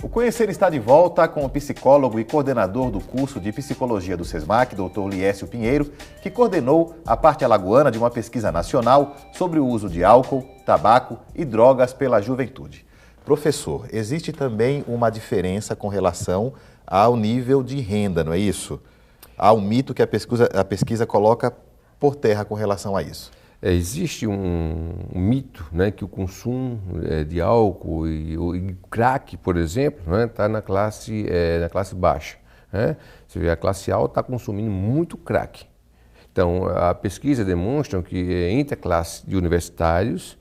O Conhecer está de volta com o psicólogo e coordenador do curso de Psicologia do SESMAC, Dr. Liécio Pinheiro, que coordenou a parte alagoana de uma pesquisa nacional sobre o uso de álcool, tabaco e drogas pela juventude. Professor, existe também uma diferença com relação ao nível de renda, não é isso? Há um mito que a pesquisa coloca por terra com relação a isso. Existe um mito, né, que o consumo de álcool e crack, por exemplo, está na classe baixa. Né? Você vê, a classe alta está consumindo muito crack. Então, a pesquisa demonstra que entre a classe de universitários,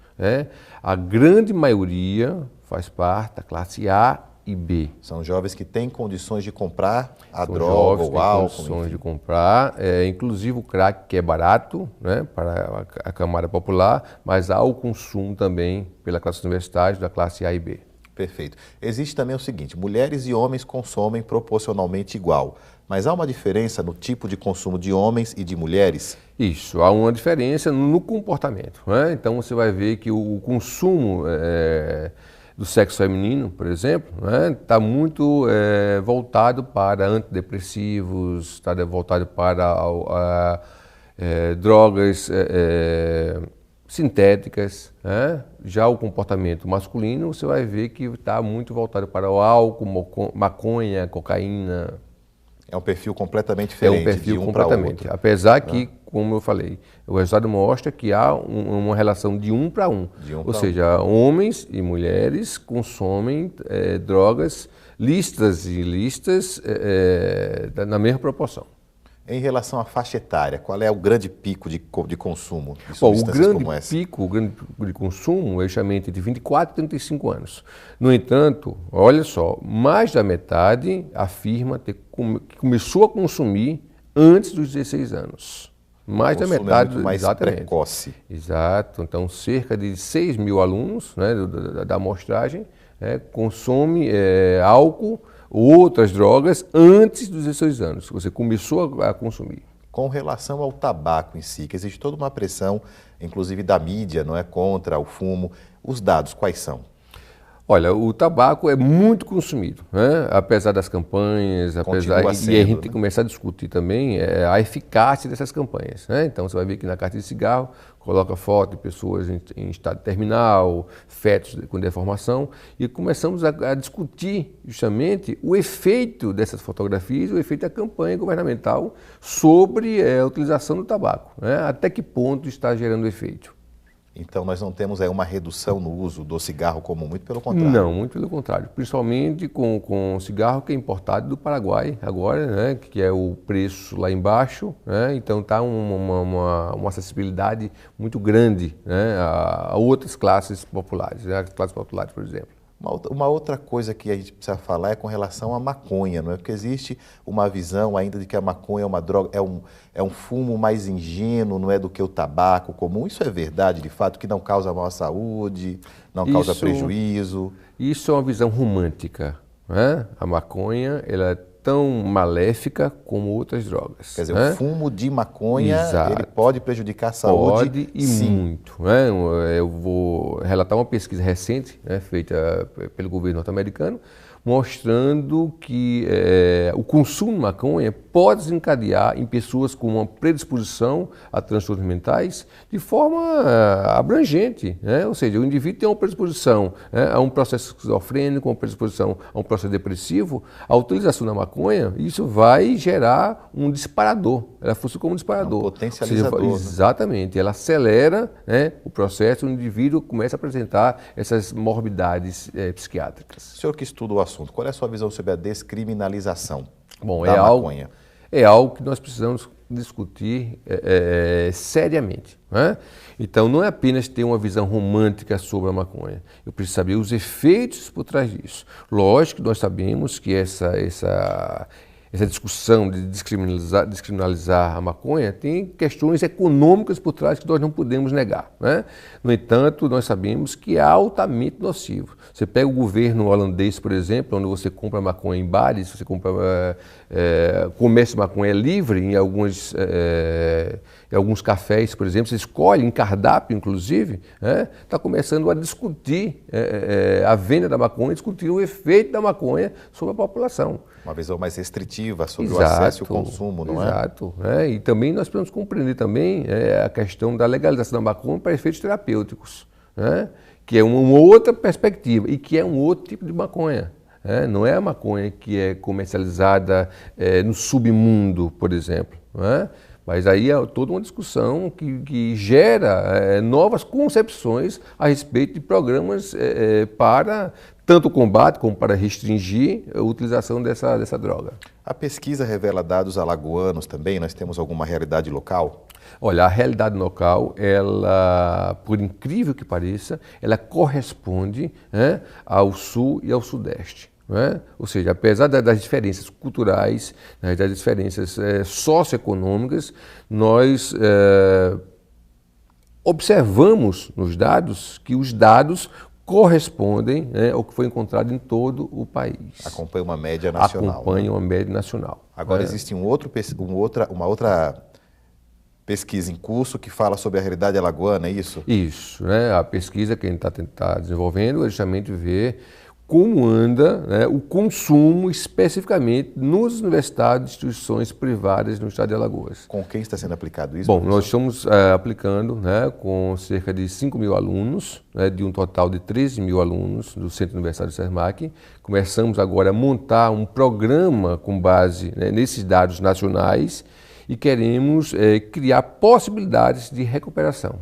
a grande maioria faz parte da classe A e B. São jovens que têm condições de comprar a droga ou álcool. Condições de comprar, inclusive o crack, que é barato, né, para a camada popular, mas há o consumo também pela classe universitária da classe A e B. Perfeito. Existe também o seguinte, mulheres e homens consomem proporcionalmente igual, mas há uma diferença no tipo de consumo de homens e de mulheres? Isso, há uma diferença no comportamento. Né? Então você vai ver que o consumo do sexo feminino, por exemplo, está muito voltado para antidepressivos, está voltado para drogas sintéticas. Já o comportamento masculino, você vai ver que está muito voltado para o álcool, maconha, cocaína. É um perfil completamente diferente. É um perfil de um completamente. Apesar que, como eu falei, o resultado mostra que há uma relação de um para um. Ou seja, homens e mulheres consomem drogas lícitas e ilícitas na mesma proporção. Em relação à faixa etária, qual é o grande pico de consumo de Bom, substâncias como essa? O grande pico de consumo é justamente de 24 e 35 anos. No entanto, olha só, mais da metade afirma que começou a consumir antes dos 16 anos. Mais da metade, é muito mais exatamente. Precoce. Exato. Então, cerca de 6 mil alunos, né, da amostragem consome álcool ou outras drogas antes dos 16 anos, que você começou a consumir. Com relação ao tabaco em si, que existe toda uma pressão, inclusive da mídia, não é, contra o fumo. Os dados, quais são? Olha, o tabaco é muito consumido, né? Apesar das campanhas, e a gente tem que começar a discutir também a eficácia dessas campanhas. Né? Então você vai ver que na carta de cigarro coloca foto de pessoas em estado terminal, fetos com deformação, e começamos a discutir justamente o efeito dessas fotografias, o efeito da campanha governamental sobre a utilização do tabaco, né? Até que ponto está gerando efeito. Então nós não temos aí uma redução no uso do cigarro comum, muito pelo contrário. Não, muito pelo contrário. Principalmente com cigarro que é importado do Paraguai agora, né, que é o preço lá embaixo, né, então está uma acessibilidade muito grande, né, a outras classes populares, né, as classes populares, por exemplo. Uma outra coisa que a gente precisa falar é com relação à maconha, não é? Porque existe uma visão ainda de que a maconha é uma droga, é um fumo mais ingênuo, não é, do que o tabaco comum. Isso é verdade, de fato, que não causa mal à saúde, não causa prejuízo? Isso é uma visão romântica, né? A maconha, ela é tão maléfica como outras drogas. Quer dizer, o fumo de maconha, ele pode prejudicar a saúde? Pode e muito. Né? Eu vou relatar uma pesquisa recente, né, feita pelo governo norte-americano, mostrando que o consumo de maconha pode desencadear em pessoas com uma predisposição a transtornos mentais de forma abrangente, né? Ou seja, o indivíduo tem uma predisposição a um processo esquizofrênico, uma predisposição a um processo depressivo, a utilização da maconha, isso vai gerar um disparador, ela funciona como um disparador. Um potencializador. Ou seja, exatamente, ela acelera, né, o processo, o indivíduo começa a apresentar essas morbidades psiquiátricas. O senhor que estuda o assunto, qual é a sua visão sobre a descriminalização da maconha? É algo que nós precisamos discutir seriamente. Né? Então, não é apenas ter uma visão romântica sobre a maconha. Eu preciso saber os efeitos por trás disso. Lógico que nós sabemos que essa discussão de descriminalizar a maconha tem questões econômicas por trás que nós não podemos negar, né? No entanto, nós sabemos que é altamente nocivo. Você pega o governo holandês, por exemplo, onde você compra maconha em bares, você compra comércio de maconha livre em alguns cafés, por exemplo, você escolhe em cardápio, inclusive, está começando a discutir a venda da maconha, discutir o efeito da maconha sobre a população. Uma visão mais restritiva sobre o acesso e o consumo, não é? Exato. E também nós precisamos compreender também a questão da legalização da maconha para efeitos terapêuticos, que é uma outra perspectiva e que é um outro tipo de maconha. Não é a maconha que é comercializada no submundo, por exemplo. Mas aí é toda uma discussão que gera novas concepções a respeito de programas para tanto o combate como para restringir a utilização dessa droga. A pesquisa revela dados alagoanos também? Nós temos alguma realidade local? Olha, a realidade local, ela, por incrível que pareça, ela corresponde ao sul e ao sudeste. Ou seja, apesar das diferenças culturais, das diferenças socioeconômicas, nós observamos nos dados que os dados correspondem ao que foi encontrado em todo o país. Acompanha uma média nacional. Acompanha uma média nacional. Agora existe uma outra pesquisa em curso que fala sobre a realidade alagoana, é isso? Isso. A pesquisa que a gente está desenvolvendo é justamente ver como anda o consumo especificamente nas universidades e instituições privadas no estado de Alagoas. Com quem está sendo aplicado isso? Bom, professor? nós estamos aplicando com cerca de 5 mil alunos, de um total de 13 mil alunos do Centro Universitário do SESMAC. Começamos agora a montar um programa com base nesses dados nacionais e queremos criar possibilidades de recuperação.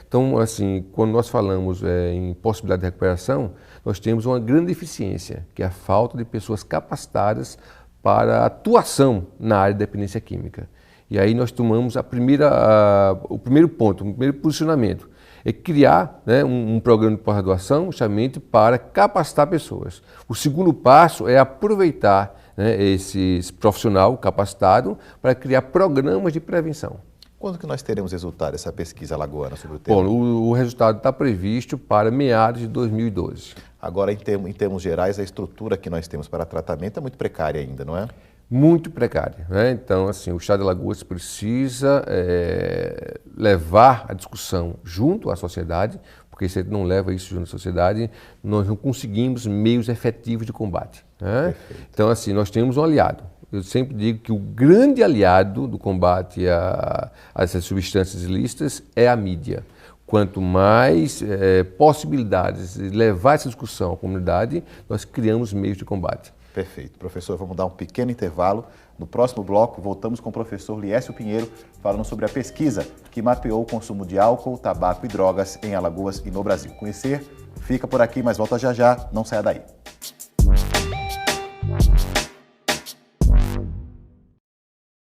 Então, assim, quando nós falamos em possibilidade de recuperação, nós temos uma grande deficiência, que é a falta de pessoas capacitadas para atuação na área de dependência química. E aí nós tomamos o primeiro ponto, o primeiro posicionamento, é criar um programa de pós-graduação justamente para capacitar pessoas. O segundo passo é aproveitar esse profissional capacitado para criar programas de prevenção. Quando que nós teremos resultado dessa pesquisa alagoana sobre o tema? Bom, o resultado está previsto para meados de 2012. Agora, em termos gerais, a estrutura que nós temos para tratamento é muito precária ainda, não é? Muito precária. Então, assim, o Estado de Alagoas precisa levar a discussão junto à sociedade, porque se ele não leva isso junto à sociedade, nós não conseguimos meios efetivos de combate. Então, assim, nós temos um aliado. Eu sempre digo que o grande aliado do combate a essas substâncias ilícitas é a mídia. Quanto mais possibilidades de levar essa discussão à comunidade, nós criamos meios de combate. Perfeito. Professor, vamos dar um pequeno intervalo. No próximo bloco, voltamos com o professor Liécio Pinheiro, falando sobre a pesquisa que mapeou o consumo de álcool, tabaco e drogas em Alagoas e no Brasil. Conhecer? Fica por aqui, mas volta já já, não saia daí.